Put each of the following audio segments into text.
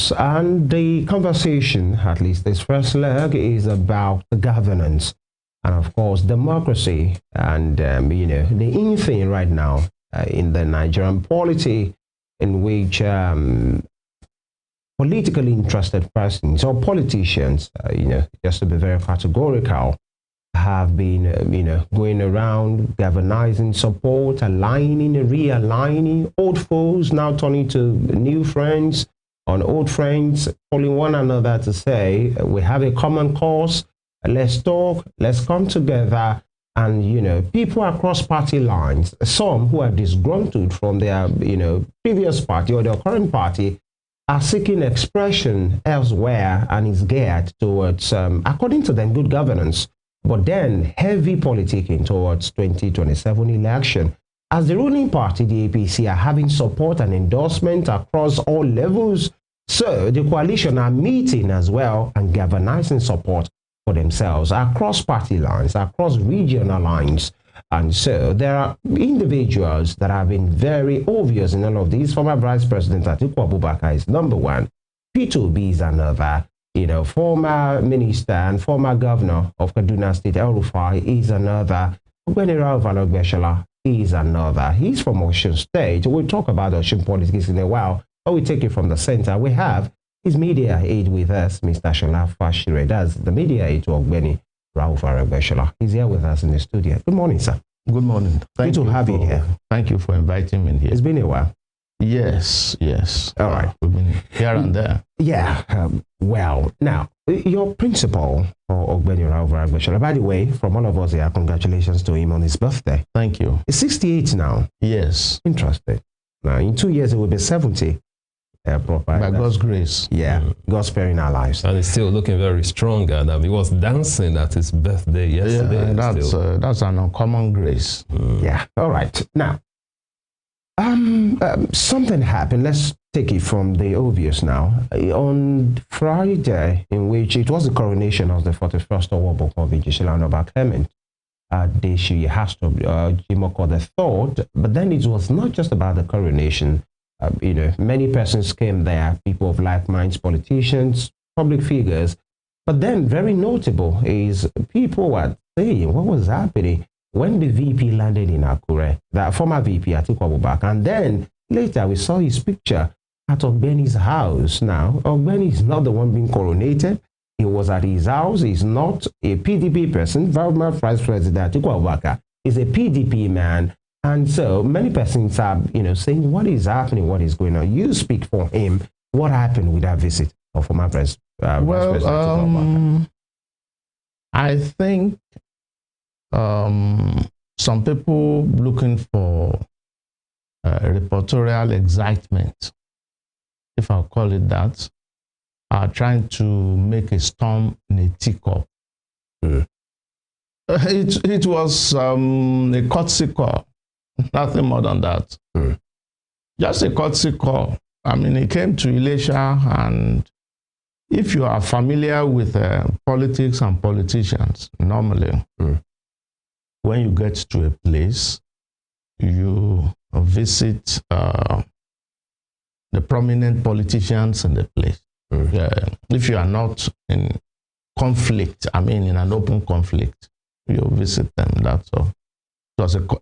course, and the conversation, at least this first leg, is about the governance and, of course, democracy and, the in thing right now in the Nigerian polity, in which politically interested persons or politicians, just to be very categorical, have been, going around galvanizing support, aligning, realigning old foes, now turning to new friends, on old friends, calling one another to say, we have a common cause, let's talk, let's come together. And, people across party lines, some who are disgruntled from their, previous party or their current party, are seeking expression elsewhere and is geared towards, according to them, good governance, but then heavy politicking towards 2027 election. As the ruling party, the APC, are having support and endorsement across all levels, so the coalition are meeting as well and galvanizing support for themselves across party lines, across regional lines. And so there are individuals that have been very obvious in all of these. Former Vice President Atiku Abubakar is number one. P2B is another. Former minister and former governor of Kaduna State, Rauf Aregbesola, is another. Rauf Aregbesola is another. He's from Osun State. We'll talk about Osun politics in a while, but we take it from the center. We have his media aide with us, Mr. Shola Fashire. That's the media aide to Ogbeni Rauf Aregbesola. He's here with us in the studio. Good morning, sir. Good morning. Good to have you here. Thank you for inviting me here. It's been a while. Yes. All right. We've been here and there. Yeah. Well, now, your principal, Ogbeni Rauf Aregbesola, by the way, from all of us here, congratulations to him on his birthday. Thank you. He's 68 now. Yes. Interesting. Now, in 2 years, it will be 70. By God's grace. Yeah, God sparing our lives. And he's still looking very strong. And he was dancing at his birthday yesterday. Yeah, that's an uncommon grace. Yeah. All right. Now, something happened. Let's take it from the obvious now. On Friday, in which it was the coronation of the 41st Owo of Ejishilanoba Clement, Deshi Hastro Jimoko III, but then it was not just about the coronation. Many persons came there, people of like minds, politicians, public figures. But then very notable is people were saying what was happening when the VP landed in Akure, that former VP Atiku Abubakar. And then later we saw his picture at Ogbeni's house. Now, Ogbeni is not the one being coronated. He was at his house. He's not a PDP person. Former Vice President Atiku Abubakar is a PDP man. And so many persons are, saying, what is happening? What is going on? You speak for him. What happened with that visit of former Vice President? I think some people looking for reportorial excitement, if I'll call it that, are trying to make a storm in a teacup. It was a courtesy call. Nothing more than that. Just a courtesy call. I mean, he came to Elisha, and if you are familiar with politics and politicians, normally, when you get to a place, you visit the prominent politicians in the place. If you are not in conflict, I mean, in an open conflict, you visit them, that's all.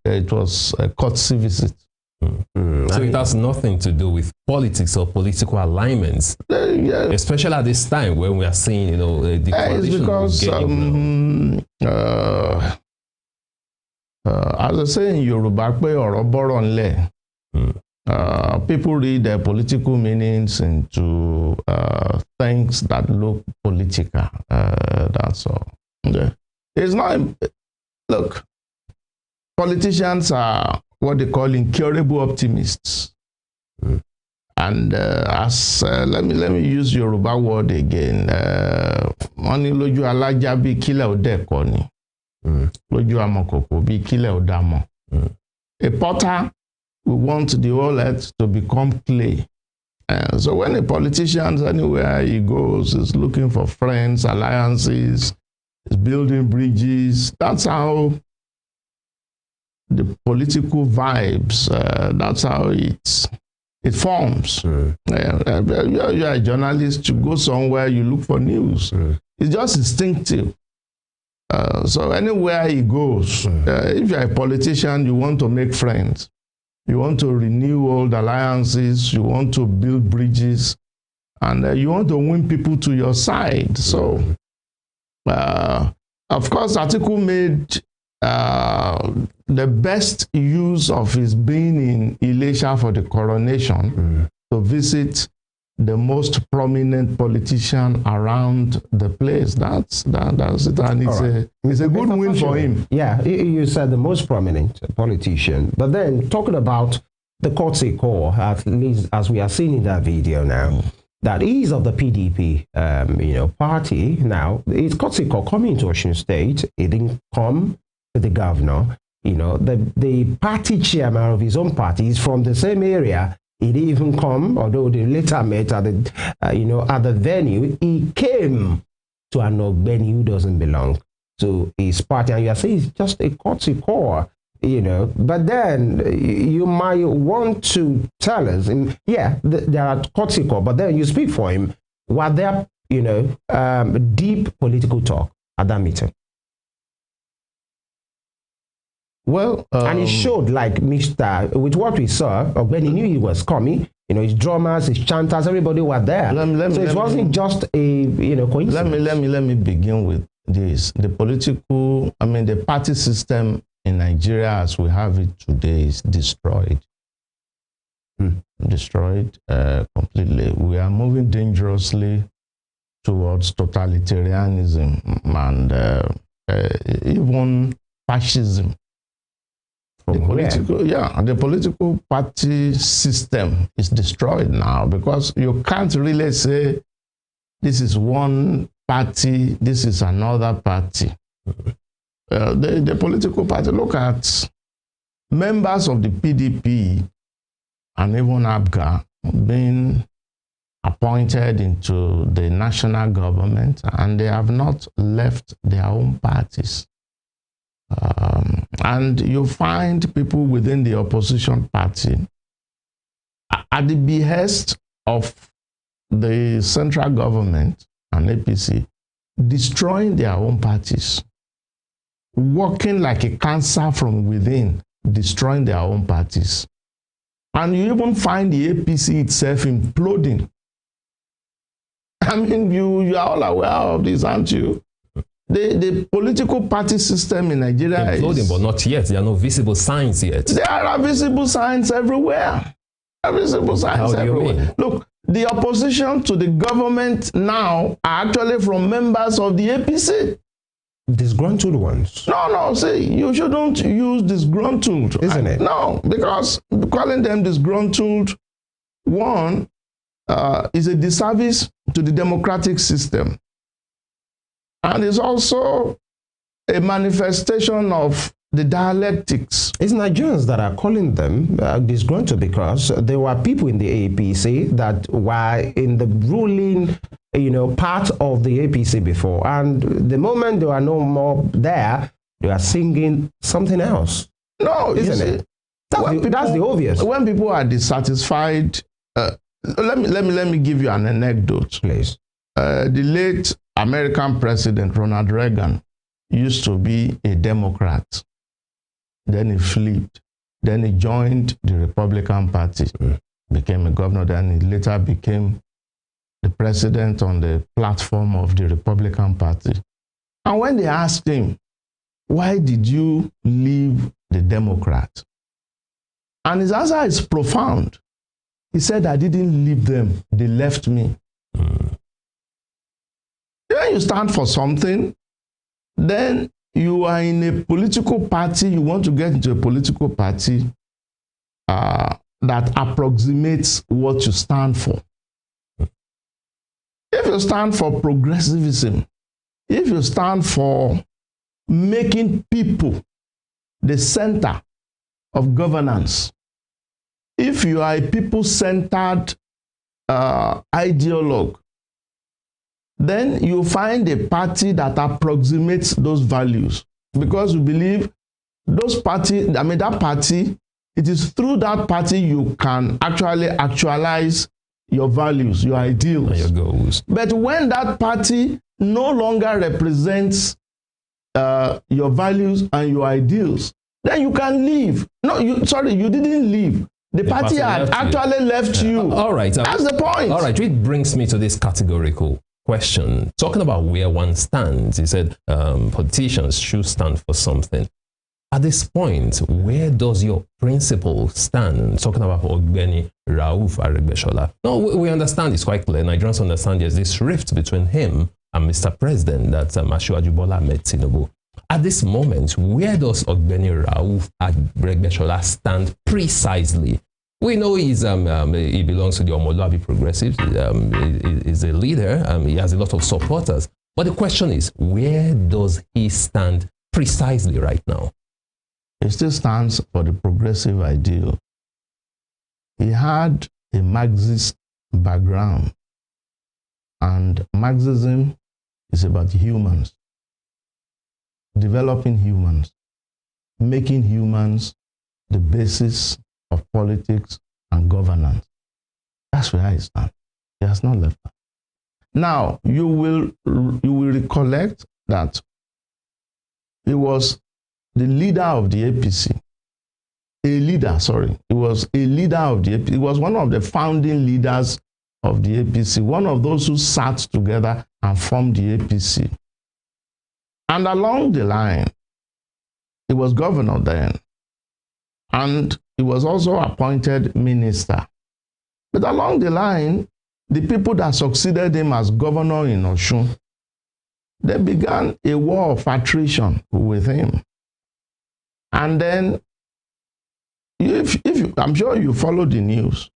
It was a courtesy visit. So it has nothing to do with politics or political alignments, especially at this time when we are seeing, the coalition. It's because, as I say in Yoruba, people read their political meanings into things that look political. That's all. It's not. Look. Politicians are what they call incurable optimists. And let me use Yoruba word again. Money loju alaja bi kile odeko ni. Loju amokoko bi kile odamo. A potter will want the whole earth to become clay. So when a politician, anywhere he goes, is looking for friends, alliances, is building bridges, that's how the political vibes, that's how it it forms. You're a journalist, you go somewhere, you look for news. It's just instinctive. So anywhere he goes, if you're a politician, you want to make friends. You want to renew old alliances. You want to build bridges. And you want to win people to your side. So, of course, Atiku made the best use of his being in Ilesha for the coronation to visit the most prominent politician around the place. That's it, and it's a good win for him. Yeah, you said the most prominent politician, but then talking about the courtesy call, at least as we are seeing in that video now, that is of the PDP, party. Now, it's courtesy call coming to Osun State. It didn't come to the governor. The party chairman of his own party is from the same area. He didn't even come, although they later met at the, at the venue. He came to an Ogbeni who doesn't belong to his party, and you are saying it's just a courtesy call, But then you might want to tell us, there are courtesy call, but then you speak for him. Were there, deep political talk at that meeting? Well, and it showed, like, with what we saw, Ogbeni knew he was coming. His drummers, his chanters, everybody were there. So it wasn't just a, coincidence. Let me begin with this. The party system in Nigeria as we have it today is destroyed. Destroyed completely. We are moving dangerously towards totalitarianism and even fascism. The political party system is destroyed now, because you can't really say this is one party, this is another party. The political party, look at members of the PDP and even ABGA being appointed into the national government, and they have not left their own parties. And you find people within the opposition party at the behest of the central government and APC destroying their own parties, working like a cancer from within, destroying their own parties. And you even find the APC itself imploding. You are all aware of this, aren't you? The political party system in Nigeria is imploding, but not yet. There are no visible signs yet. There are visible signs everywhere. Visible signs everywhere. Look, the opposition to the government now are actually from members of the APC. Disgruntled ones. No, see, you shouldn't use disgruntled. Isn't it? No, because calling them disgruntled, one, is a disservice to the democratic system. And it's also a manifestation of the dialectics. It's Nigerians that are calling them disgruntled, because there were people in the APC that were in the ruling, part of the APC before. And the moment there are no more there, they are singing something else. No, isn't it? That's the obvious. When people are dissatisfied, let me give you an anecdote, please. The late American President Ronald Reagan used to be a Democrat. Then he flipped. Then he joined the Republican Party, became a governor. Then he later became the president on the platform of the Republican Party. And when they asked him, why did you leave the Democrat? And his answer is profound. He said, I didn't leave them, they left me. When you stand for something, then you are in a political party, you want to get into a political party that approximates what you stand for. If you stand for progressivism, if you stand for making people the center of governance, if you are a people-centered ideologue, then you find a party that approximates those values, because you believe that party it is through that party you can actually actualize your values, your ideals, and your goals. But when that party no longer represents your values and your ideals, then you can leave. No, you didn't leave. The party had actually left you. All right. That's the point. All right. Which brings me to this categorical question. Talking about where one stands, he said politicians should stand for something. At this point, where does your principle stand? Talking about Ogbeni Rauf Aregbesola. No, we understand, it's quite clear. Nigerians understand there's this rift between him and Mr. President that Asiwaju Bola Ahmed Tinubu. At this moment, where does Ogbeni Rauf Aregbesola stand precisely? We know he belongs to the Omoluabi Progressives. He's a leader. He has a lot of supporters. But the question is, where does he stand precisely right now? He still stands for the progressive ideal. He had a Marxist background, and Marxism is about humans, developing humans, making humans the basis of politics and governance. That's where he stands. He has not left that. Now, you will recollect that he was the leader of the APC. He was a leader of the APC. He was one of the founding leaders of the APC, one of those who sat together and formed the APC. And along the line, he was governor then, and he was also appointed minister. But along the line, the people that succeeded him as governor in Osun, they began a war of attrition with him. And then, I'm sure you followed the news,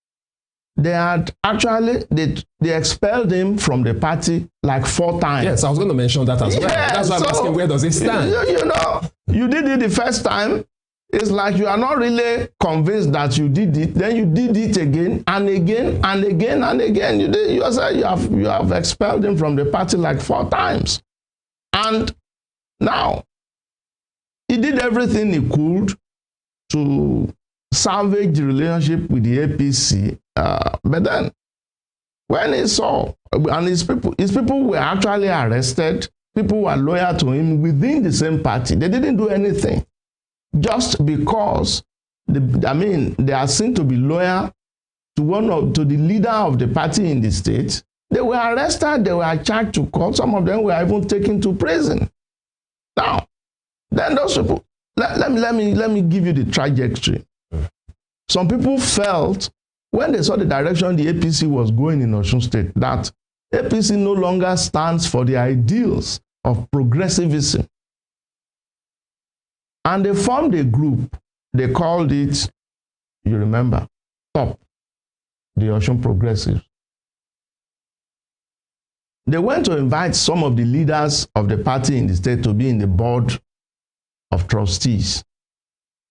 they had actually, they expelled him from the party like 4 times. Yes, I was going to mention that as well. That's why I'm asking, where does it stand? You know, you did it the first time. It's like you are not really convinced that you did it. Then you did it again and again and again and again. You have expelled him from the party like 4 times. And now, he did everything he could to salvage the relationship with the APC. But then, when he saw, and his people were actually arrested, people were loyal to him within the same party. They didn't do anything. Just because, they are seen to be loyal to the leader of the party in the state. They were arrested, they were charged to court. Some of them were even taken to prison. Now, then those people, let me give you the trajectory. Some people felt, when they saw the direction the APC was going in Osun State, that APC no longer stands for the ideals of progressivism. And they formed a group. They called it, you remember, TOP, the Osun Progressives. They went to invite some of the leaders of the party in the state to be in the board of trustees.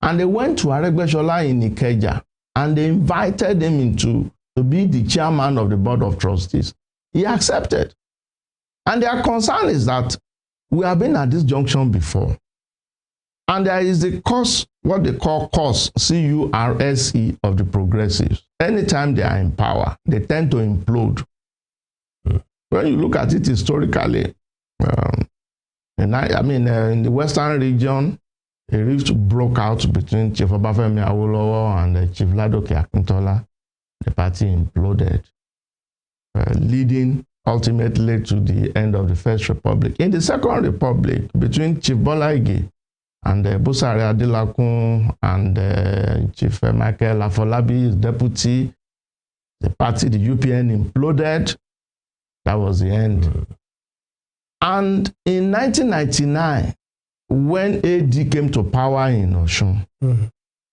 And they went to Aregbesola in Ikeja, and they invited him to be the chairman of the board of trustees. He accepted. And their concern is that we have been at this junction before. And there is the cause, what they call cause, C-U-R-S-E, of the progressives. Anytime they are in power, they tend to implode. When you look at it historically, in the Western region, a rift broke out between Chief Obafemi Awolowo and Chief Ladoke Akintola. The party imploded, leading ultimately to the end of the First Republic. In the Second Republic, between Chief Bola Ige and Busari Adelakun and Chief Michael Afolabi, his deputy, the party, the UPN, imploded. That was the end. And in 1999, when AD came to power in Osun,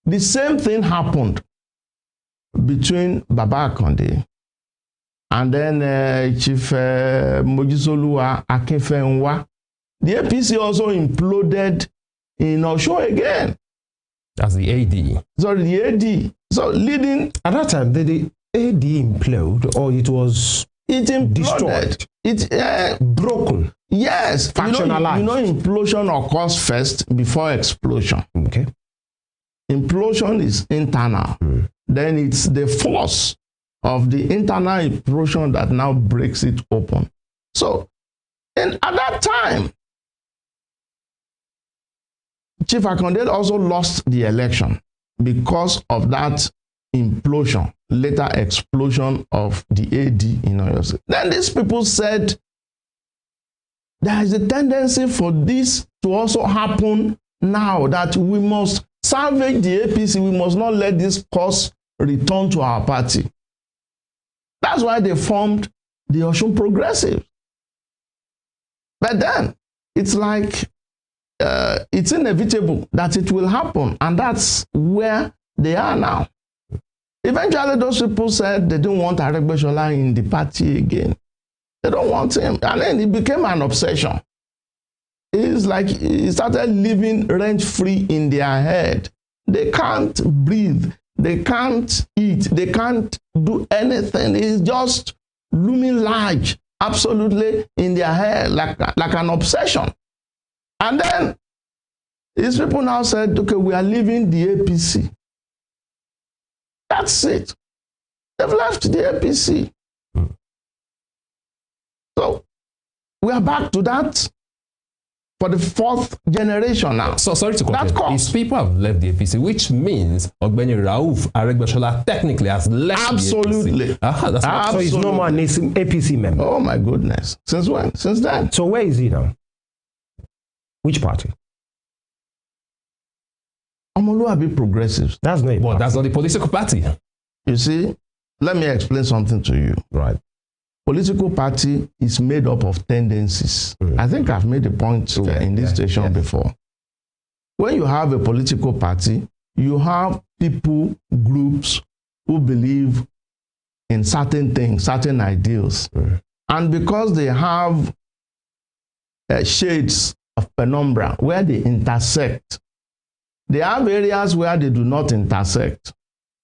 the same thing happened between Baba Akande and then Chief Mojisoluwa Akinfenwa. The APC also imploded in Osun again. That's the AD. Sorry, the AD. So leading... At that time, did the AD implode, or it was... It imploded. Destroyed. It broken. Yes. Factionalized. You know, implosion occurs first before explosion. Okay. implosion is internal, then it's the force of the internal implosion that now breaks it open. So, and at that time, Chief Akande also lost the election because of that implosion, later explosion of the AD in Oyo State. Then these people said there is a tendency for this to also happen now, that we must salvage the APC, we must not let this cause return to our party. That's why they formed the Osun Progressive. But then it's like it's inevitable that it will happen, and that's where they are now. Eventually, those people said they don't want Aregbesola in the party again. They don't want him, and then it became an obsession. It's like he started living rent-free in their head. They can't breathe, they can't eat, they can't do anything. It's just looming large, absolutely in their head, like an obsession. And then these people now said, okay, we are leaving the APC. That's it. They've left the APC. So we are back to that for the fourth generation now. So sorry to cut you. These people have left the APC, which means Ogbeni Rauf Aregbesola technically has left Absolutely. the APC. That's Absolutely. So he's no more an APC member. Oh my goodness. Since when? Since then. So where is he now? Which party? Omoluabi Progressives. That's not. But that's not the political party. You see, let me explain something to you. Right. Political party is made up of tendencies. I think I've made a point in this station before. When you have a political party, you have people, groups who believe in certain things, certain ideals. And because they have shades of penumbra where they intersect, they have areas where they do not intersect.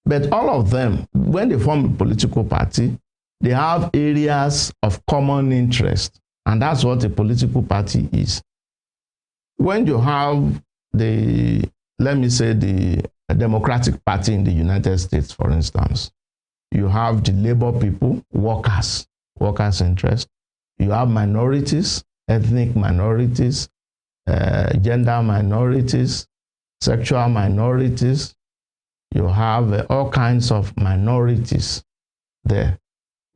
But all of them, when they form a political party, they have areas of common interest. And that's what a political party is. When you have let me say the Democratic Party in the United States, for instance, you have the labor people, workers interest. You have minorities, ethnic minorities, gender minorities, sexual minorities. You have all kinds of minorities there.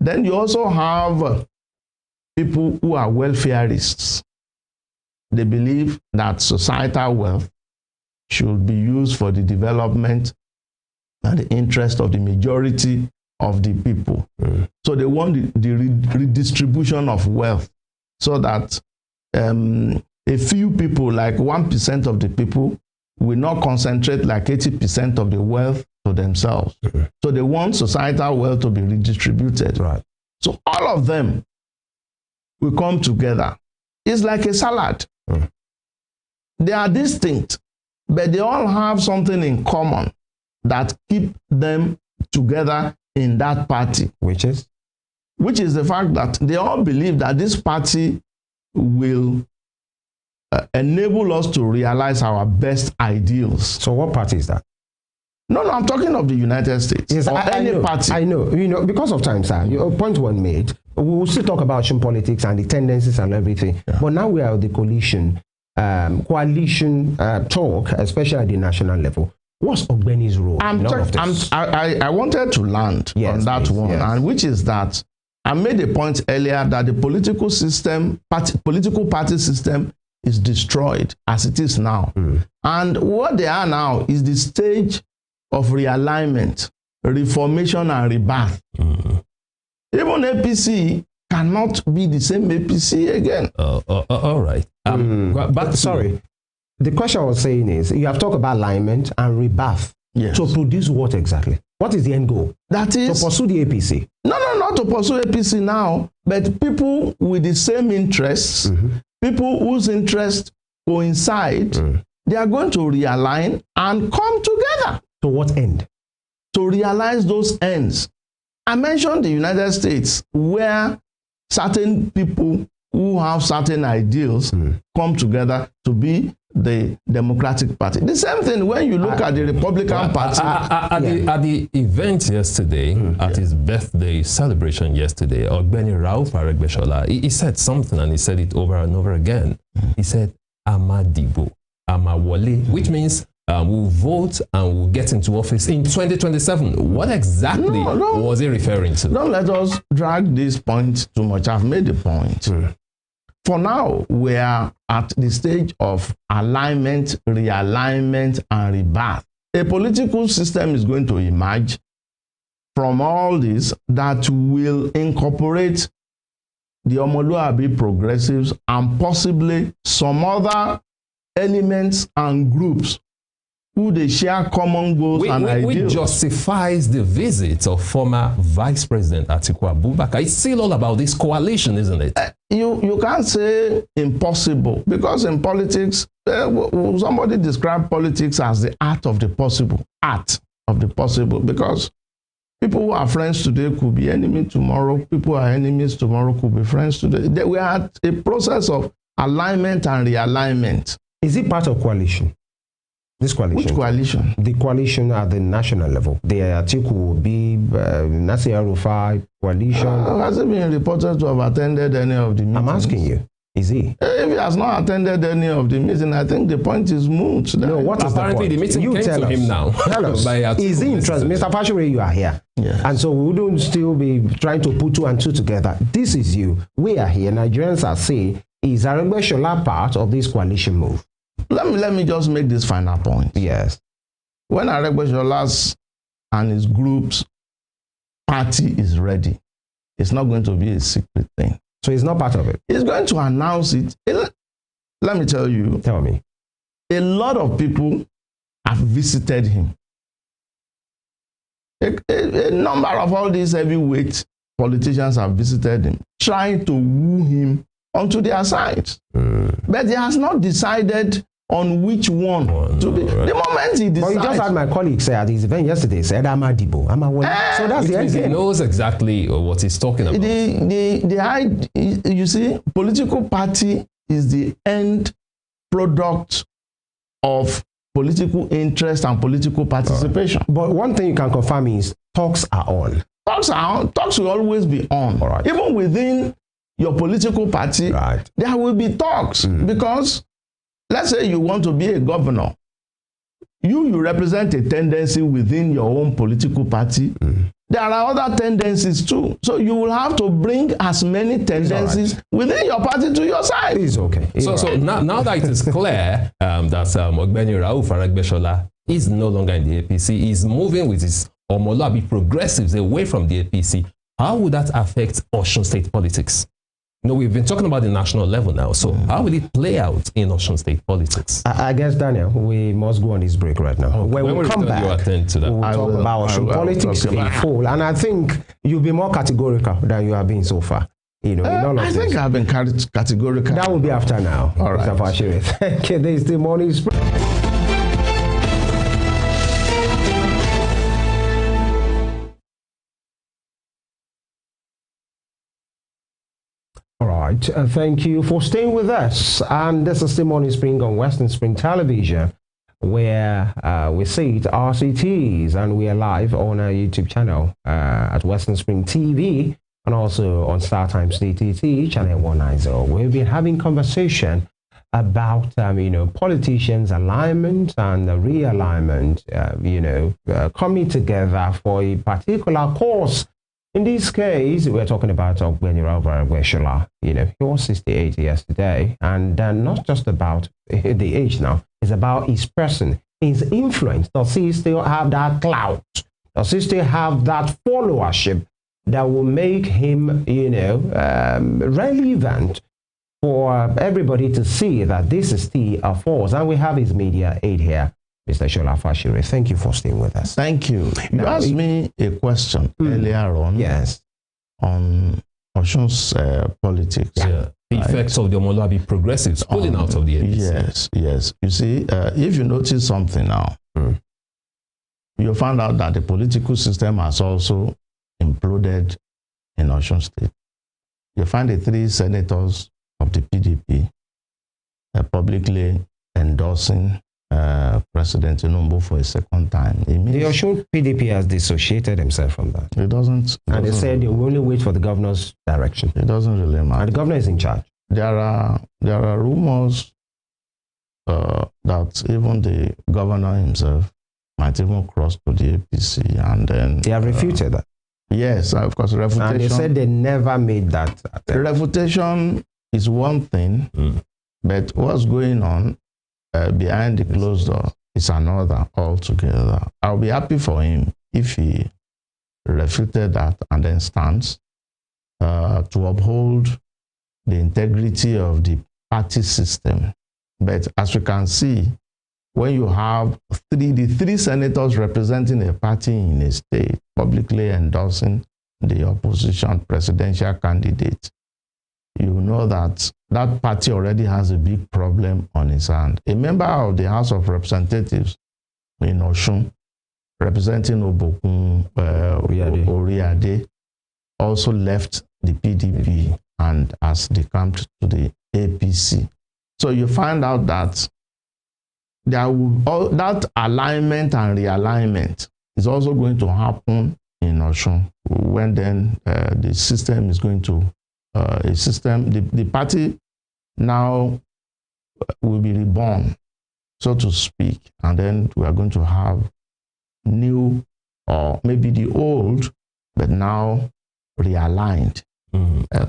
Then you also have people who are welfareists. They believe that societal wealth should be used for the development and the interest of the majority of the people. So they want the redistribution of wealth so that a few people, like 1% of the people, will not concentrate like 80% of the wealth to themselves. So they want societal wealth to be redistributed. Right. So all of them will come together. It's like a salad. They are distinct, but they all have something in common that keep them together in that party. Which is the fact that they all believe that this party will enable us to realize our best ideals. So what party is that? No, I'm talking of the United States. Yes, any party. I know. You know, because of time, sir. Your point one made. We will still talk about Osun politics and the tendencies and everything. Yeah. But now we are at the coalition talk, especially at the national level. What's Ogbeni's role in all of this? I wanted to land on that one, and which is that I made a point earlier that the political party system is destroyed as it is now. And what they are now is the stage of realignment, reformation, and rebirth. Even APC cannot be the same APC again. All right. But sorry, the question I was saying is, you have talked about alignment and rebirth. Yes. To produce what exactly? What is the end goal? That is to pursue the APC. No, not to pursue APC now, but people with the same interests, people whose interests coincide, they are going to realign and come together. To what end? To realize those ends. I mentioned the United States, where certain people who have certain ideals come together to be the Democratic Party. The same thing when you look at the Republican Party. At the event yesterday, at his birthday celebration yesterday, Ogbeni Rauf Aregbesola, he said something, and he said it over and over again. He said, Amadibo, Amawole, which means we'll vote and we'll get into office in 2027. What exactly was he referring to? Don't let us drag this point too much. I've made the point. For now, we are at the stage of alignment, realignment, and rebirth. A political system is going to emerge from all this that will incorporate the Omoluabi progressives and possibly some other elements and groups who they share common goals and ideals. Which justifies the visit of former Vice President Atiku Abubakar. It's still all about this coalition, isn't it? You can't say impossible, because in politics, somebody described politics as the art of the possible. Art of the possible, because people who are friends today could be enemies tomorrow. People who are enemies tomorrow could be friends today. We are at a process of alignment and realignment. Is it part of coalition? This coalition. Which coalition? The coalition at the national level. The Atiku will be Nasir Rufai coalition. Has he been reported to have attended any of the meetings? I'm asking you. Is he? If he has not attended any of the meetings, I think the point is moot. No, what is apparently the point? The meeting you came tell to us. him now. Tell us. Is he interested? Mr. Fashire, you are here. Yes. And so we don't still be trying to put two and two together. This is you. We are here. Nigerians are saying, is Aregbesola part of this coalition move? Let me just make this final point. Yes. When Aregbesola and his group's party is ready, it's not going to be a secret thing. So he's not part of it? He's going to announce it. Let me tell you. Tell me. A lot of people have visited him. A number of all these heavyweight politicians have visited him, trying to woo him onto their side. But he has not decided on which one to be. The moment he decides. But you just had my colleague say at his event yesterday, said, Amadibo, Amawole. So that's the end. He knows exactly what he's talking about. You see, political party is the end product of political interest and political participation. But one thing you can confirm is talks are on. Talks are on. Talks will always be on. All right. Even within your political party, there will be talks because let's say you want to be a governor. You represent a tendency within your own political party. There are other tendencies too. So you will have to bring as many tendencies within your party to your side. It's okay. So now that it is clear that Ogbeni Rauf Aregbesola is no longer in the APC, he's moving with his Omoluabi progressives away from the APC, how would that affect Osun State politics? No, we've been talking about the national level now. So how will it play out in Osun State politics? I guess, Daniel, we must go on this break right now. Okay. When we come back, you attend to that. we'll talk about Osun politics in full. And I think you'll be more categorical than you have been so far. You know, I think I've been categorical. That will be after now. All right. Mr. Fashire. Thank you. This is the morning spread. All right, thank you for staying with us. And this is the Morning Spring on Western Spring Television, where we see it RCTs, and we are live on our YouTube channel at Western Spring TV and also on StarTimes DTT, channel 190. We've been having conversation about, politicians' alignment and realignment, coming together for a particular cause. In this case, we're talking about Ogbeni Rauf Aregbesola. He was 68 yesterday, and not just about the age now. It's about his person, his influence. Does he still have that clout? Does he still have that followership that will make him, relevant for everybody to see that this is still a force? And we have his media aide here, Mr. Shola Fashire. Thank you for staying with us. Thank you. You asked me a question earlier on. Yes. On Osun's politics. Yeah. The effects of the Omoluabi progressives pulling out of the APC. Yes. You see, if you notice something now, you find out that the political system has also imploded in Osun State. You find the 3 senators of the PDP publicly endorsing President Tinubu for a second time. The Osun PDP has dissociated themselves from that. It doesn't. And they said they will only wait for the governor's direction. It doesn't really matter. And the governor is in charge. There are rumors that even the governor himself might even cross to the APC, and then they have refuted that. Yes, of course, refutation. And they said they never made that attempt. Refutation is one thing, but what's going on behind the closed door is another altogether. I'll be happy for him if he refuted that and then stands to uphold the integrity of the party system. But as we can see, when you have the three senators representing a party in a state publicly endorsing the opposition presidential candidate, you know that that party already has a big problem on its hand. A member of the House of Representatives in Osun, representing Obokun Oriade, also left the PDP and has decamped to the APC. So you find out that that alignment and realignment is also going to happen in Osun, when then the system is going to the party now will be reborn, so to speak, and then we are going to have new, or maybe the old, but now realigned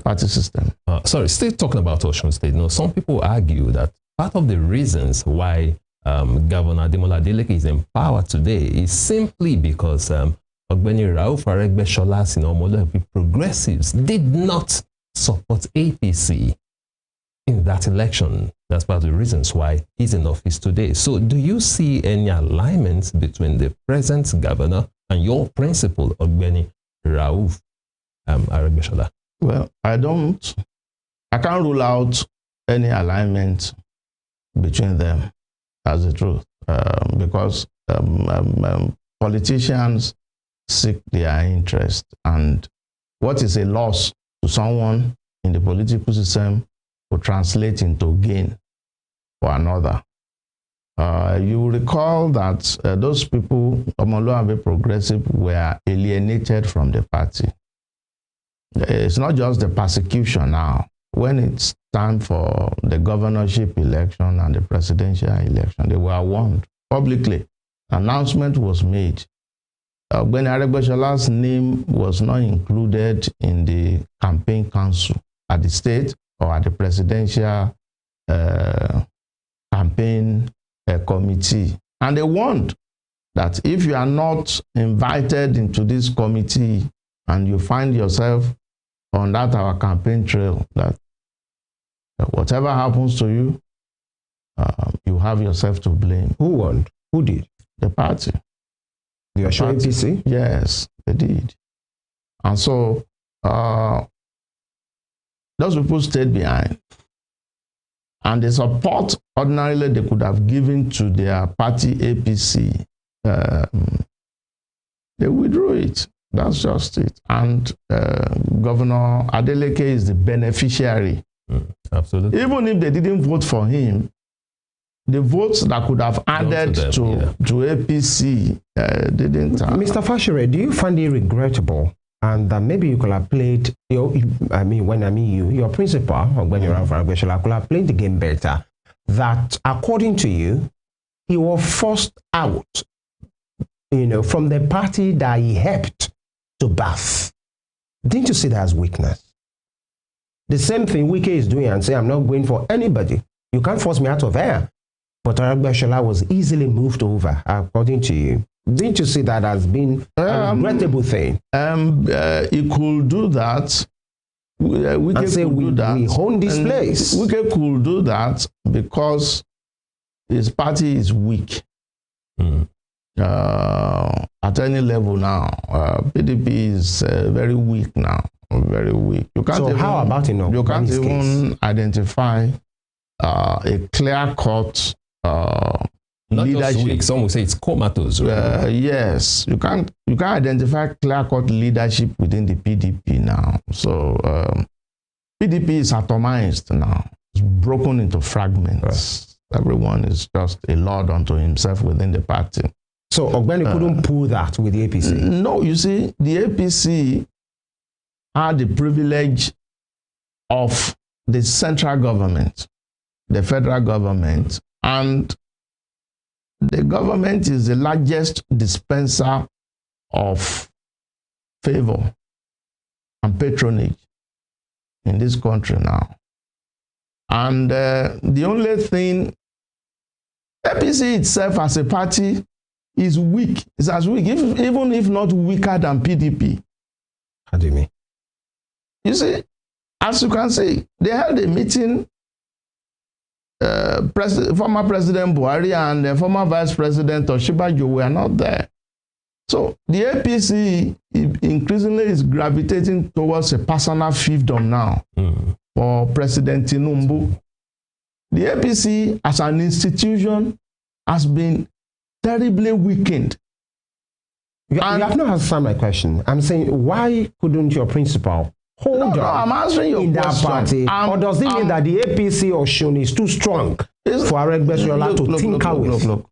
party system. Sorry, still talking about Osun State. No, some people argue that part of the reasons why Governor Ademola Adeleke is in power today is simply because Ogbeni Rauf Aregbesola, progressives did not support APC in that election. That's part of the reasons why he's in office today. So do you see any alignment between the present governor and your principal, Ogbeni Rauf Aregbesola? Well, I can't rule out any alignment between them, as the truth, because politicians seek their interest, and what is a loss to someone in the political system will translate into gain for another. You recall that those people, Omoluabe Progressive, were alienated from the party. It's not just the persecution now. When it's time for the governorship election and the presidential election, they were warned publicly. Announcement was made. When Aregbesola'S name was not included in the campaign council at the state or at the presidential campaign committee. And they warned that if you are not invited into this committee and you find yourself on that our campaign trail, that whatever happens to you, you have yourself to blame. Who warned? Who did? The party. The Osun APC? Yes, they did. And so those people stayed behind. And the support ordinarily they could have given to their party APC, they withdrew it. That's just it. And Governor Adeleke is the beneficiary. Absolutely. Even if they didn't vote for him, the votes that could have added to APC didn't. Mr. Fashere, do you find it regrettable, and that maybe you could have played, your principal, Ogbeni Rauf Aregbesola, could have played the game better, that according to you, he was forced out, from the party that he helped to birth? Didn't you see that as weakness? The same thing Wike is doing and say, I'm not going for anybody. You can't force me out of here. But Aregbesola was easily moved over, according to you. Didn't you see that as being a regrettable thing? He could do that. And say, we own this place. Wike could do that because his party is weak. At any level now. PDP is very weak now. Very weak. You can't so how about you can't even identify a clear-cut not leadership. Just weak. Some will say it's comatose. Right? Yes, you can't identify clear-cut leadership within the PDP now. So PDP is atomized now. It's broken into fragments. Everyone is just a lord unto himself within the party. So Ogbeni couldn't pull that with the APC? No, you see, the APC had the privilege of the central government, the federal government, and the government is the largest dispenser of favor and patronage in this country now. And the only thing, APC itself as a party is weak. It's as weak, even if not weaker than PDP. How do you mean? You see, as you can see, they held a meeting. Former President Buhari and former Vice President Oshibajo were not there. So the APC increasingly is gravitating towards a personal fiefdom now for President Tinubu. The APC as an institution has been terribly weakened. You have not answered my question. I'm saying, why couldn't your principal hold on I'm answering your in question. that party? Or does it mean that the APC Osun is too strong for Aregbesola to tinker with? Look.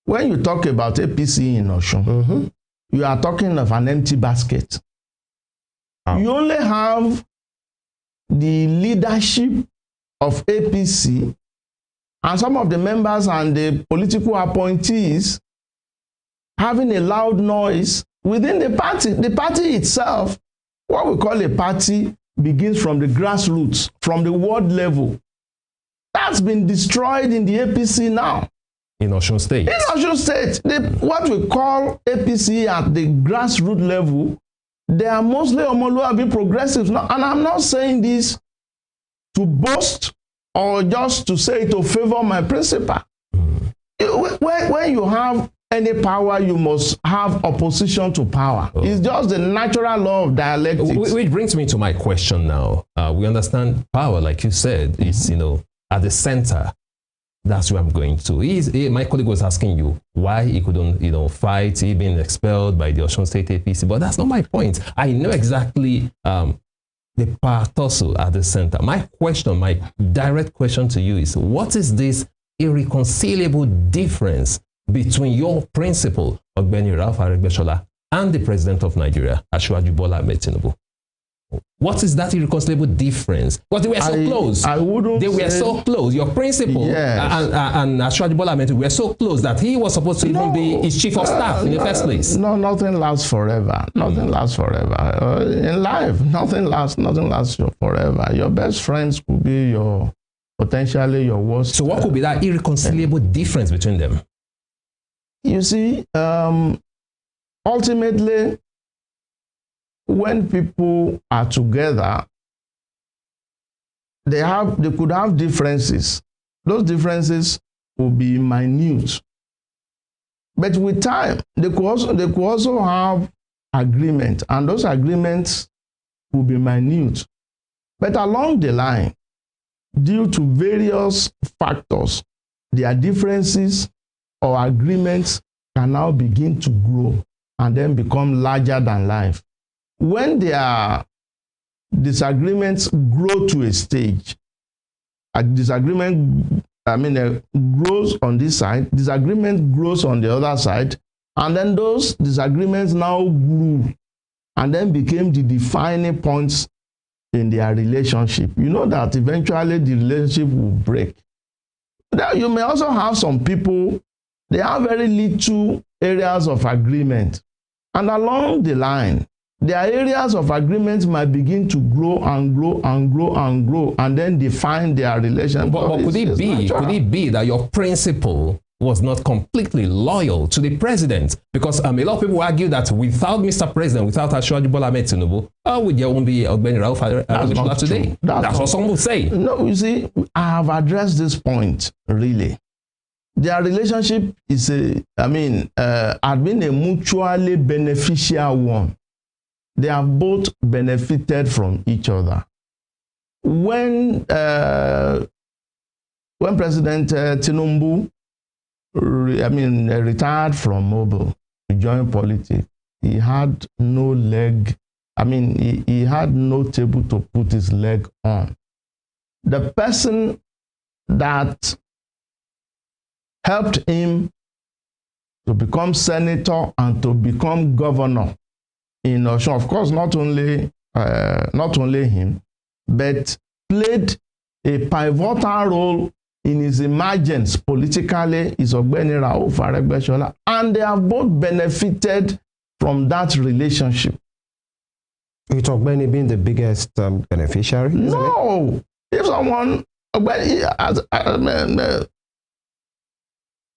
When you talk about APC in Osun, you are talking of an empty basket. You only have the leadership of APC and some of the members and the political appointees having a loud noise within the party. The party itself, what we call a party, begins from the grassroots, from the ward level. That's been destroyed in the APC now. In Osun State. In Osun State, what we call APC at the grassroots level, they are mostly Omoluabi progressives. Now, and I'm not saying this to boast or just to say to favor my principle. When you have any power, you must have opposition to power. It's just the natural law of dialectics. Which brings me to my question now. We understand power, like you said, is, at the center. That's where I'm going to. My colleague was asking you why he couldn't, fight, he being expelled by the Osun State APC, but that's not my point. I know exactly the power tussle at the center. My direct question to you is, what is this irreconcilable difference between your principal, Ogbeni Rauf Aregbesola, and the President of Nigeria, Asiwaju Bola Ahmed Tinubu? What is that irreconcilable difference? Because they were so close. They were so close. Your principal and Asiwaju Bola Ahmed were so close that he was supposed to even be his chief of staff in the first place. No, nothing lasts forever. Nothing lasts forever. In life, nothing lasts forever. Your best friends could be potentially your worst. So what could be that irreconcilable difference between them? You see, ultimately, when people are together, they could have differences. Those differences will be minute. But with time, they could also have agreement, and those agreements will be minute. But along the line, due to various factors, their differences or agreements can now begin to grow and then become larger than life. When their disagreements grow to a stage, a disagreement, grows on this side, disagreement grows on the other side, and then those disagreements now grew and then became the defining points in their relationship. You know that eventually the relationship will break. Now, you may also have some people, they have very little areas of agreement, and along the line, their areas of agreement might begin to grow and grow and grow and grow, and then define their relationship. But could it be that your principal was not completely loyal to the president? Because a lot of people argue that without Mr. President, without Asiwaju Bola Ahmed Tinubu, there won't be Ogbeni Rauf Aregbesola today. That's what some will say. No, you see, I have addressed this point, really. Their relationship is had been a mutually beneficial one. They have both benefited from each other. When President Tinubu retired from Mobile to join politics, he had no leg. He had no table to put his leg on. The person that helped him to become senator and to become governor in Osun. Of course, not only him, but played a pivotal role in his emergence politically is Ogbeni Rauf Aregbesola, and they have both benefited from that relationship. With Ogbeni being the biggest beneficiary? No, if someone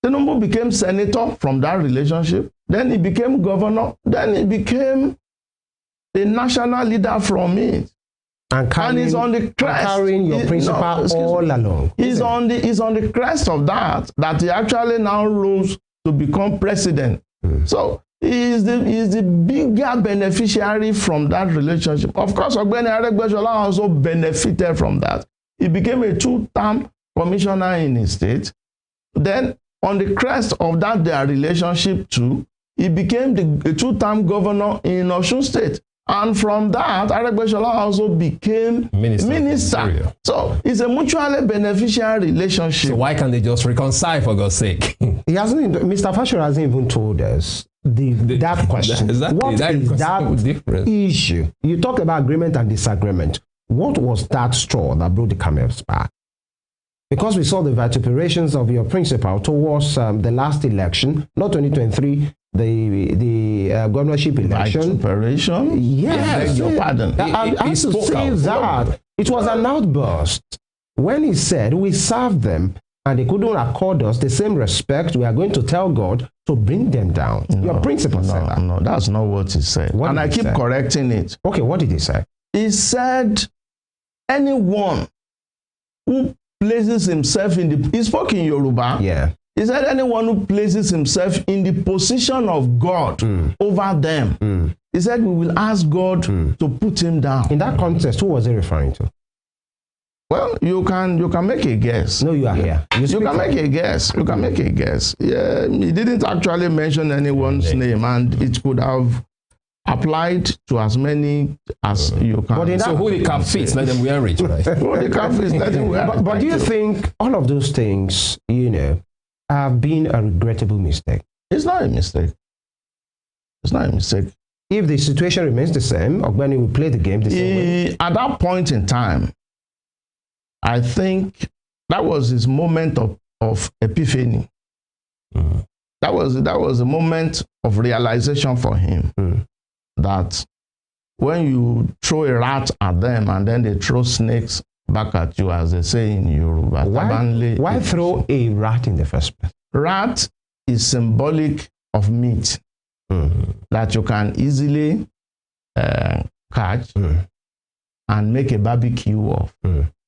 Tinubu became senator from that relationship, then he became governor, then he became a national leader from it. And he's on the crest. Carrying your principle all along. He's on the crest of that he actually now rose to become president. So he is the bigger beneficiary from that relationship. Of course, Ogbeni Aregbesola also benefited from that. He became a 2-term commissioner in his state. Then, on the crest of that their relationship too, he became the 2-term governor in Osun State. And from that, Aregbesola also became minister. So it's a mutually beneficial relationship. So why can't they just reconcile, for God's sake? He hasn't. Mr. Fasher hasn't even told us that question. What is that difference? Issue? You talk about agreement and disagreement. What was that straw that brought the camel's back? Because we saw the vituperations of your principal towards the last election, not 2023. The governorship election. Operation? Yes. Your pardon. I have to say that it was an outburst when he said we served them and they couldn't accord us the same respect. We are going to tell God to bring them down. Your principal said that. No, that's not what he said. And I keep correcting it. Okay, what did he say? He said anyone who places himself he spoke in Yoruba. Yeah. He said anyone who places himself in the position of God over them, he said we will ask God to put him down. In that context, who was he referring to? Well, you can make a guess. No, you are here. You can make a guess. You can make a guess. Yeah, he didn't actually mention anyone's name, and it could have applied to as many as you can. So who the cap fits, let them wear it, right? Who the cap fits, let them wear it. But do you think all of those things, have been a regrettable mistake? It's not a mistake. It's not a mistake. If the situation remains the same, Ogbeni will play the game the same way. At that point in time, I think that was his moment of epiphany. That was a moment of realization for him that when you throw a rat at them and then they throw snakes back at you, as they say in Yoruba. Why throw a rat in the first place? Rat is symbolic of meat that you can easily catch and make a barbecue of.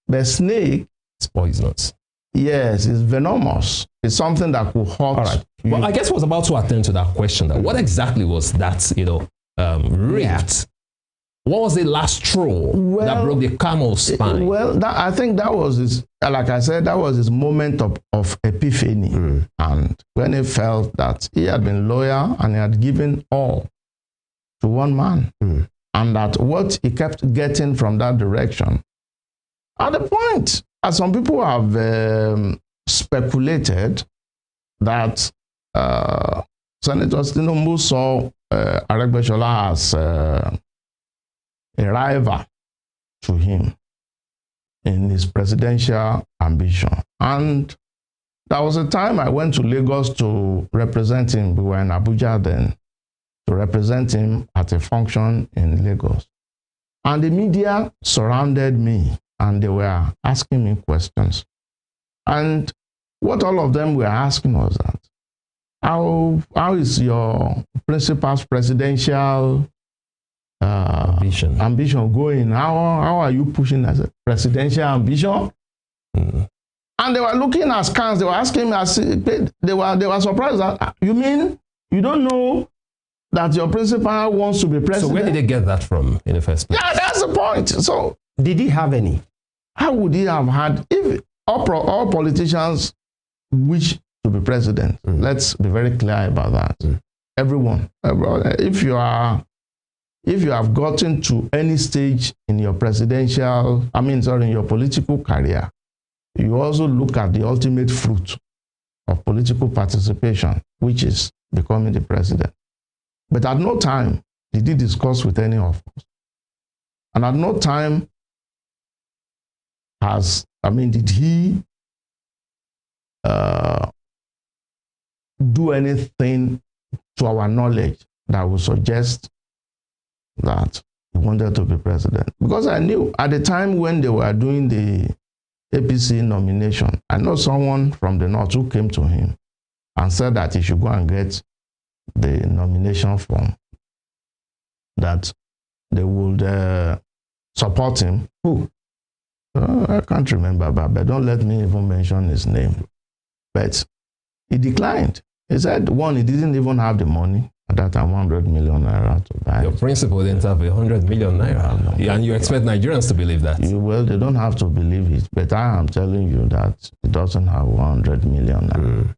The snake is poisonous. Yes, it's venomous. It's something that could hurt. All right. Well, I guess I was about to attend to that question. What exactly was that, rift? What was the last straw that broke the camel's spine? Well, I think that was his, like I said, that was his moment of epiphany. And when he felt that he had been loyal and he had given all to one man, and that what he kept getting from that direction, at the point, as some people have speculated, that Senator Tinubu saw Aregbesola as a rival to him in his presidential ambition. And there was a time I went to Lagos to represent him. We were in Abuja then, to represent him at a function in Lagos. And the media surrounded me and they were asking me questions. And what all of them were asking was that, how is your principal's presidential ambition going? How are you pushing as a presidential ambition? And they were looking askance. They were asking me, they were surprised that, you mean you don't know that your principal wants to be president? So where did they get that from in the first place? Yeah, that's the point. So did he have any? How would he have had, if all politicians wish to be president? Let's be very clear about that. Everyone, if you have gotten to any stage in your in your political career, you also look at the ultimate fruit of political participation, which is becoming the president. But at no time did he discuss with any of us. And at no time did he do anything to our knowledge that would suggest that he wanted to be president. Because I knew at the time when they were doing the APC nomination, I know someone from the north who came to him and said that he should go and get the nomination form, that they would support him. Who? I can't remember, but don't let me even mention his name. But he declined. He said, one, he didn't even have the money at that time, 100 million naira to buy. Your principal didn't have 100 million naira. And you expect Nigerians to believe that? Well, they don't have to believe it, but I am telling you that it doesn't have 100 million naira.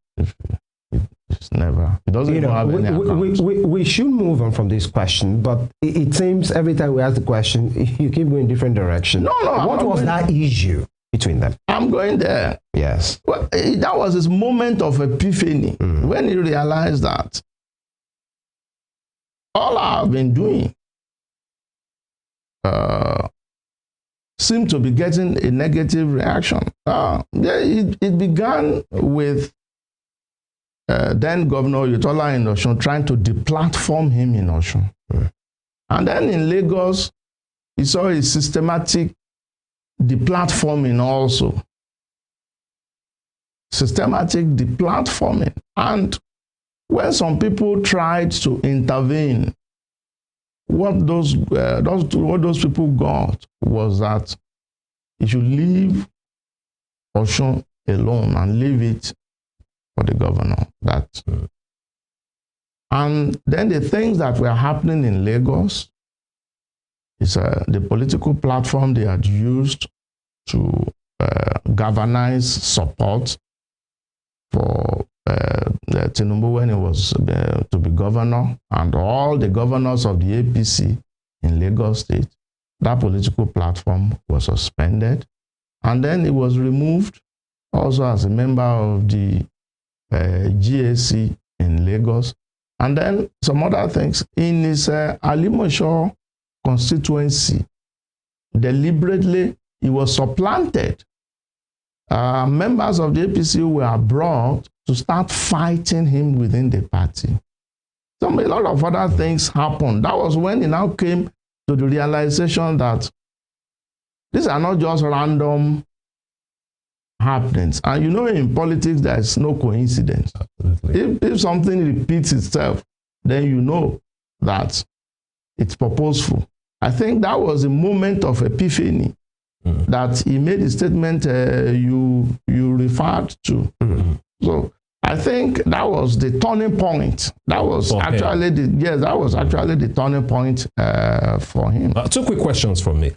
It's never. It doesn't even have any account. We should move on from this question, but it seems every time we ask the question, you keep going different direction. No. What was that issue between them? I'm going there. Yes. Well, that was his moment of epiphany when he realized that all I've been doing seemed to be getting a negative reaction. It began with then Governor Oyetola in Osun trying to deplatform him in Osun. And then in Lagos, he saw a systematic deplatforming also. Systematic deplatforming. And when some people tried to intervene, what those people got was that he should leave Osun alone and leave it for the governor. And then the things that were happening in Lagos is the political platform they had used to galvanize support for Tinubu when he was to be governor, and all the governors of the APC in Lagos State. That political platform was suspended, and then he was removed also as a member of the GAC in Lagos, and then some other things in his Alimosho constituency. Deliberately, he was supplanted. Members of the APC were brought to start fighting him within the party. A lot of other things happened. That was when he now came to the realization that these are not just random happenings. And you know, in politics, there's no coincidence. If something repeats itself, then you know that it's purposeful. I think that was a moment of epiphany that he made the statement you referred to. So I think that was the turning point. That was actually the turning point for him. 2 quick questions from me.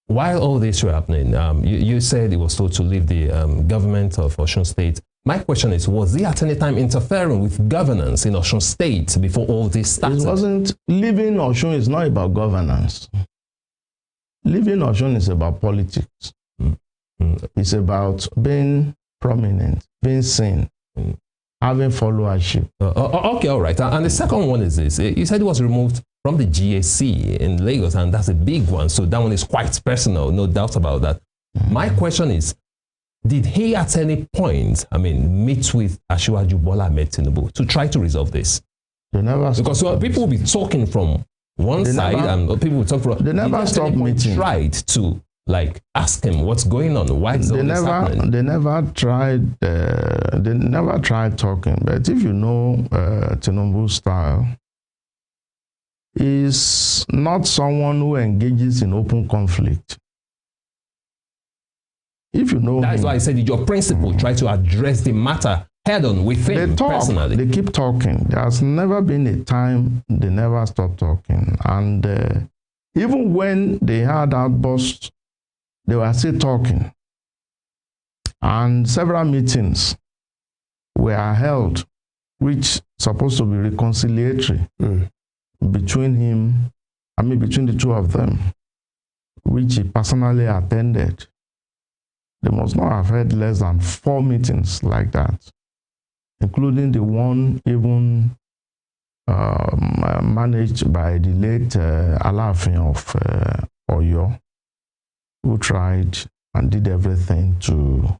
While all this were happening, you said he was told to leave the government of Osun State. My question is, was he at any time interfering with governance in Osun State before all this started? It wasn't. Leaving Osun is not about governance. Leaving Osun is about politics. It's about being prominent, being seen, having followership. Okay, all right. And the second one is this. You said he was removed from the GAC in Lagos, and that's a big one. So that one is quite personal, no doubt about that. My question is, did he at any point, meet with Asiwaju Bola Ahmed Tinubu to try to resolve this? They never because people will be talking from one side and people will talk from... They never stopped meeting. Tried to ask him what's going on, why is all this happening? They never tried talking. But if you know Tinubu's style, he's not someone who engages in open conflict. If you know that's him, why I said, did your principal try to address the matter head on with him personally? They keep talking. There has never been a time they never stop talking. And even when they had outbursts, they were still talking. And several meetings were held, which supposed to be reconciliatory between the two of them, which he personally attended. They must not have had less than 4 meetings like that. including the one even managed by the late Alaafin of Oyo, who tried and did everything to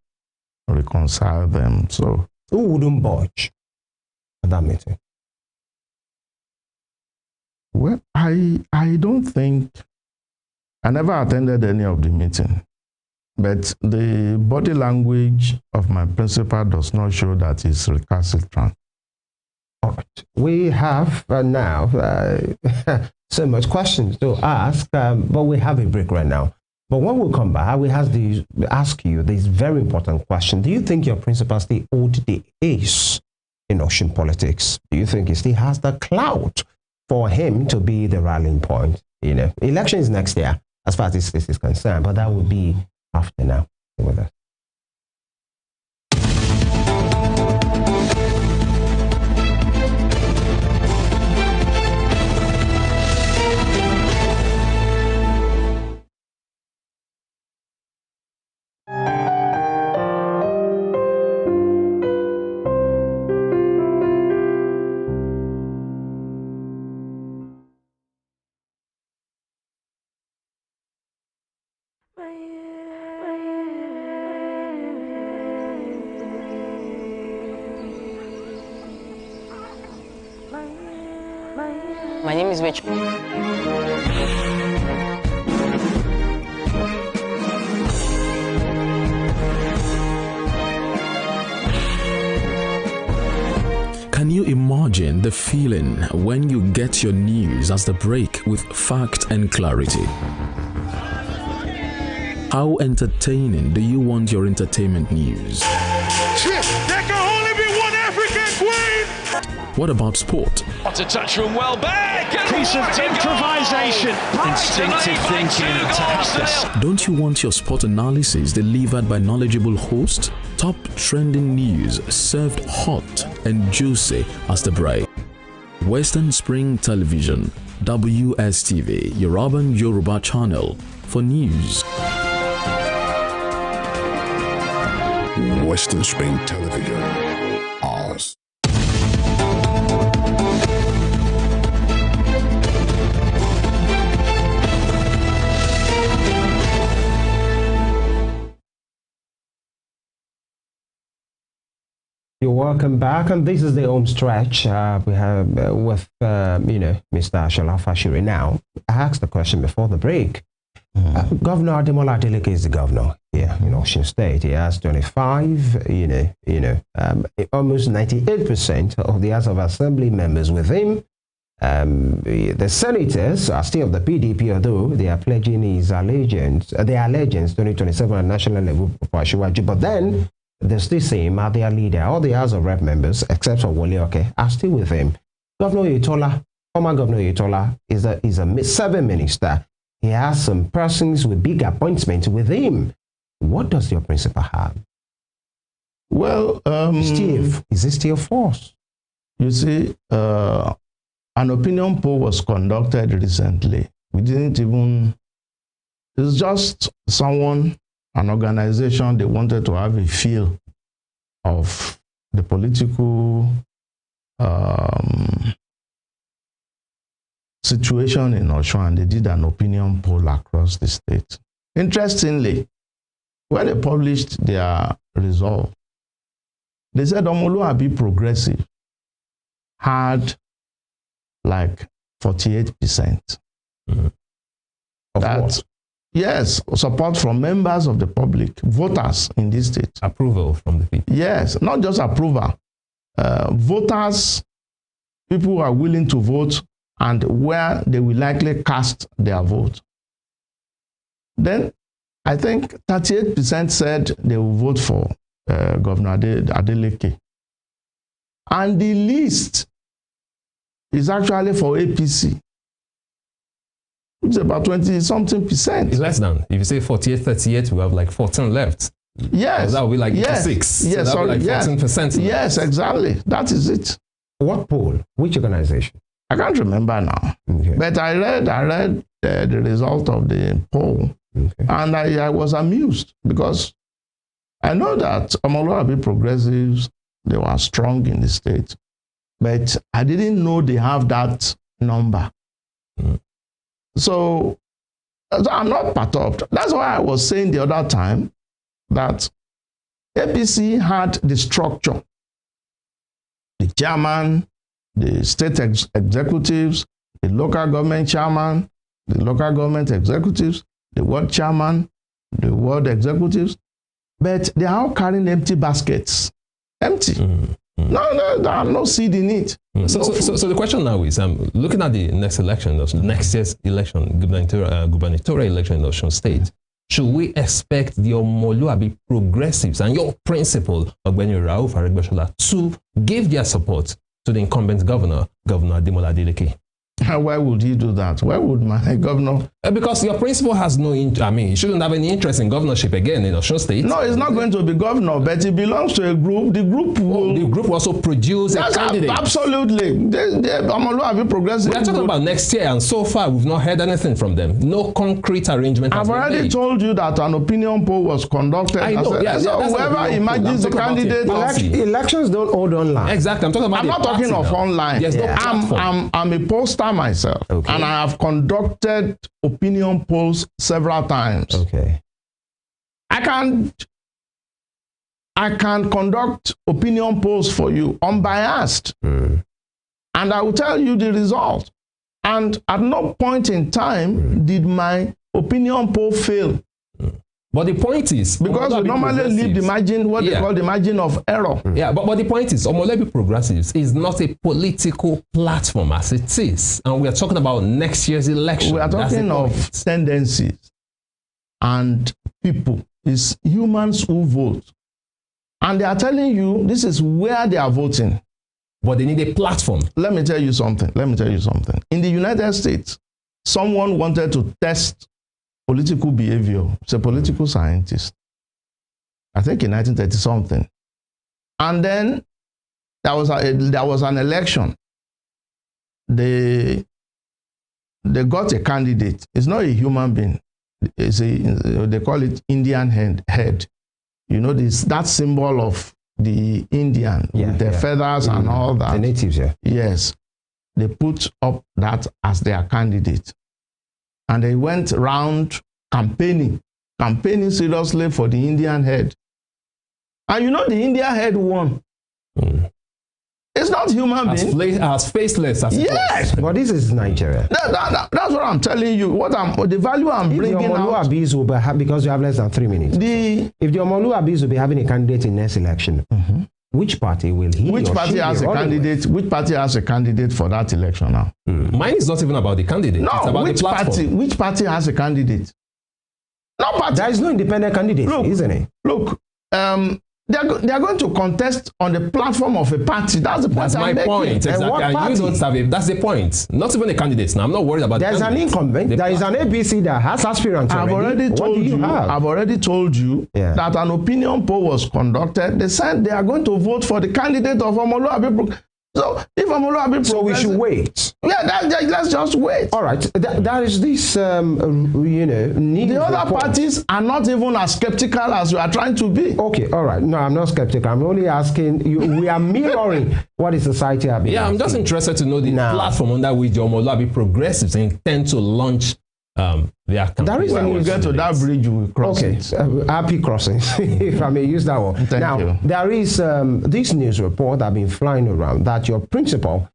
reconcile them. So, who wouldn't budge at that meeting? Well, I don't think, I never attended any of the meeting, but the body language of my principal does not show that he's recalcitrant. All right. We have now so much questions to ask, but we have a break right now. But when we come back, we have to ask you this very important question. Do you think your principal still owed the ace in Osun politics? Do you think he still has the clout for him to be the rallying point? You know, election is next year, as far as this is concerned, but that will be after now. Stay with us. My name is Rachel. Can you imagine the feeling when you get your news as the break with fact and clarity? How entertaining do you want your entertainment news? There can only be one African queen! What about sport? What a touch from Welbeck! Piece of improvisation, instinctive thinking to have this. Don't you want your sport analysis delivered by knowledgeable hosts? Top trending news served hot and juicy as the break. Western Spring Television, WSTV, Yoruba channel for news. Western Spring Television, ours. You're welcome back, and this is the home stretch we have with Mr. Rauf Aregbesola. Now, I asked the question before the break. Governor Ademola Adeleke is the governor here in Osun State. He has 25, almost 98% of the House of Assembly members with him. The senators are still of the PDP, although they are pledging his allegiance, their allegiance 2027 at national level for Asiwaju. But then they still same are their leader. All the House of Rep members, except for Wole Oke, are still with him. Governor Oyetola, former Governor Oyetola, is a 7 minister. He has some persons with big appointments with him. What does your principal have? Well, Is it still force? You see, an opinion poll was conducted recently. We didn't even, it's just someone, an organization, they wanted to have a feel of the political situation in Osun, and they did an opinion poll across the state. Interestingly, when they published their result, they said Omoluabi Progressive had like 48%. That, yes, support from members of the public, voters in this state. Approval from the people. Yes, not just approval. Voters, people who are willing to vote and where they will likely cast their vote. Then I think 38% said they will vote for Governor Adeleke. And the least is actually for APC. It's about 20-something%. It's less than. If you say 48, 38, we have like 14 left. Yes. So that would be like 6. Yes, So that would be like 14%. Yes, exactly. That is it. What poll? Which organization? I can't remember now. Okay. But I read the result of the poll, Okay. and I was amused because I know that Omoluabi Progressives They were strong in the state. But I didn't know they have that number. So I'm not perturbed. That's why I was saying the other time that APC had the structure, the chairman, the state executives, the local government chairman, the local government executives, the ward chairman, the ward executives, but they are all carrying empty baskets. Empty. No, there are no seed in it. So the question now is, looking at the next election, next year's election, gubernatorial election in Osun State, should we expect the Omoluabi progressives and your principal, Ogbeni Rauf Aregbesola, to give their support to the incumbent governor, Governor Ademola Adeleke? Why would he do that? Why would my governor? Because your principal has no he shouldn't have any interest in governorship again in Osun State. No, he's not going to be governor, but he belongs to a group. The group will... the group will also produce a candidate. Absolutely. Omoluabi progressive. We are talking about next year, and so far we've not heard anything from them. No concrete arrangement has been made. I've already told you that an opinion poll was conducted. I know. Whoever imagines the candidate... Elections don't hold online. Exactly. I'm not talking of online. There's no platform. I'm a pollster myself, and I have conducted opinion polls several times. Okay. I can conduct opinion polls for you, unbiased, and I will tell you the result. And at no point in time did my opinion poll fail. But the point is, because we normally leave the margin, what they call the margin of error. Yeah, but the point is, Omoluabi Progressives is not a political platform as it is. And we are talking about next year's election. We are talking of tendencies and people. It's humans who vote. And they are telling you this is where they are voting. But they need a platform. Let me tell you something. In the United States, someone wanted to test political behavior. It's a political scientist. I think in 1930-something. And then there was an election. They got a candidate. It's not a human being. They call it Indian head. You know, that symbol of the Indian with their feathers and all that. The natives, Yes. They put up that as their candidate. And they went round campaigning seriously for the Indian head. And you know the Indian head won. It's not human being. As faceless as it was. But this is Nigeria. That's what I'm telling you. The value I'm bringing out. Because you have less than 3 minutes. If the Omoluabi will be having a candidate in next election, which party will he? Which party has a candidate? Which party has a candidate for that election now? Mine is not even about the candidate. No, it's about the platform. Which party has a candidate? No party. There is no independent candidate, isn't it? Look, they are going to contest on the platform of a party. That's the point. That's my point. Exactly. And you don't have that's the point. Not even the candidates. Now I'm not worried about. There's an incumbent. There is an ABC that has aspirants. I've already told you that an opinion poll was conducted. They said they are going to vote for the candidate of Omoluabi. So if Omoluabi, so we should wait. Yeah, let's just wait. All right. There is this, the other parties are not even as skeptical as you are trying to be. Okay, all right. No, I'm not skeptical. I'm only asking you. We are mirroring what is society have been. Yeah, I'm just interested to know the platform under which the Omoluabi progressives intend to launch their campaign. There is when we get to that bridge, we will cross it. Happy crossing, if I may use that one. Thank you. There is this news report that have been flying around that your principal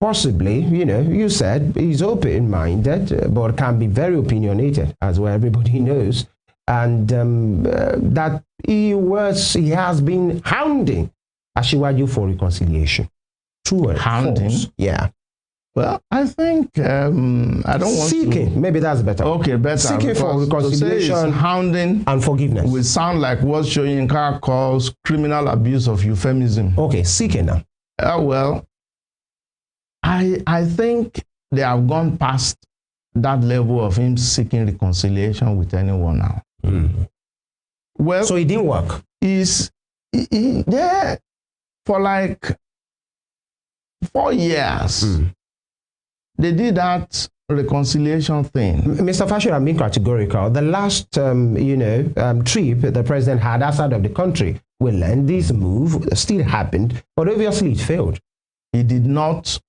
possibly, you said he's open-minded, but can be very opinionated, as well everybody knows, and that he has been hounding Asiwaju for reconciliation. True and hounding? False. Yeah. Well, I think I don't want seeking. Maybe that's better. Okay, better. Seeking for reconciliation, hounding, and forgiveness. Will sound like what Soyinka calls criminal abuse of euphemism. Okay, seeking now. Well, I think they have gone past that level of him seeking reconciliation with anyone now. Well, so it didn't work. He's there for like 4 years. They did that reconciliation thing. Mr. Fashion, I'm being categorical. The last, trip the president had outside of the country Well, and this move still happened, but obviously it failed. He did not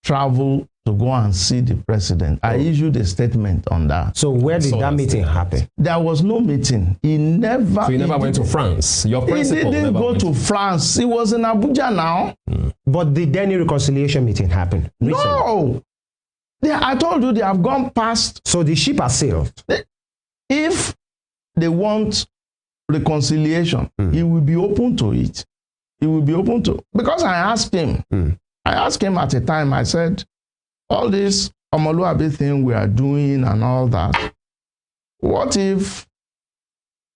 travel to go and see the president. I issued a statement on that. So where did that meeting happen? There was no meeting. He never. So he never went to France. Your principal He didn't never go went to France. He was in Abuja now. But did any reconciliation meeting happen? Recently? No. I told you they have gone past. So the ship has sailed. If they want reconciliation, he will be open to it. He will be open to, because I asked him. I asked him at a time, I said, all this Omoluabi thing we are doing and all that, what if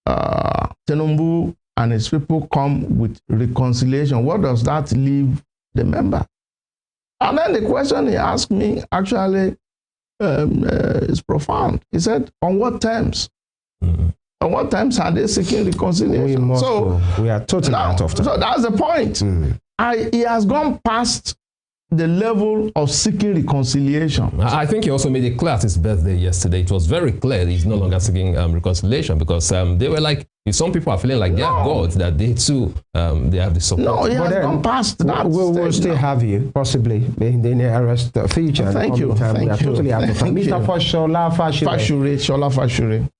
Tinubu and his people come with reconciliation? What does that leave the member? And then the question he asked me actually is profound. He said, on what terms? On what terms are they seeking reconciliation? We are totally out of time. So that's the point. He has gone past the level of seeking reconciliation. I think he also made it clear at his birthday yesterday. It was very clear he's no longer seeking reconciliation, because they were like, some people are feeling like they are gods, that they too, they have the support. No, he has gone past that. We'll still have you, possibly, in the nearest future. Thank you. We are totally out of time. Mr. Fashure.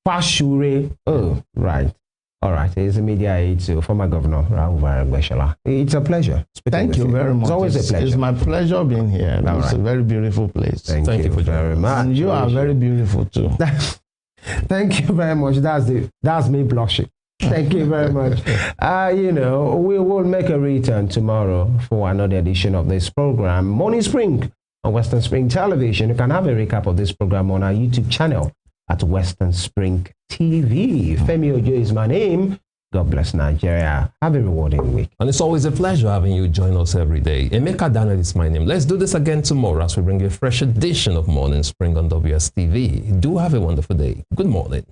Fashure. Oh, right. All right. He's a media aide to former Governor Rauf Aregbesola. It's a pleasure. Thank you very much. It's always a pleasure. It's my pleasure being here. It's a very beautiful place. Thank you very much. And you are very beautiful too. Thank you very much. That's me blushing. Thank you very much. We will make a return tomorrow for another edition of this program, Morning Spring on Western Spring Television. You can have a recap of this program on our YouTube channel at Western Spring TV. Femi Ojo is my name. God bless Nigeria. Have a rewarding week. And it's always a pleasure having you join us every day. Emeka Daniel is my name. Let's do this again tomorrow as we bring you a fresh edition of Morning Spring on WSTV. Do have a wonderful day. Good morning.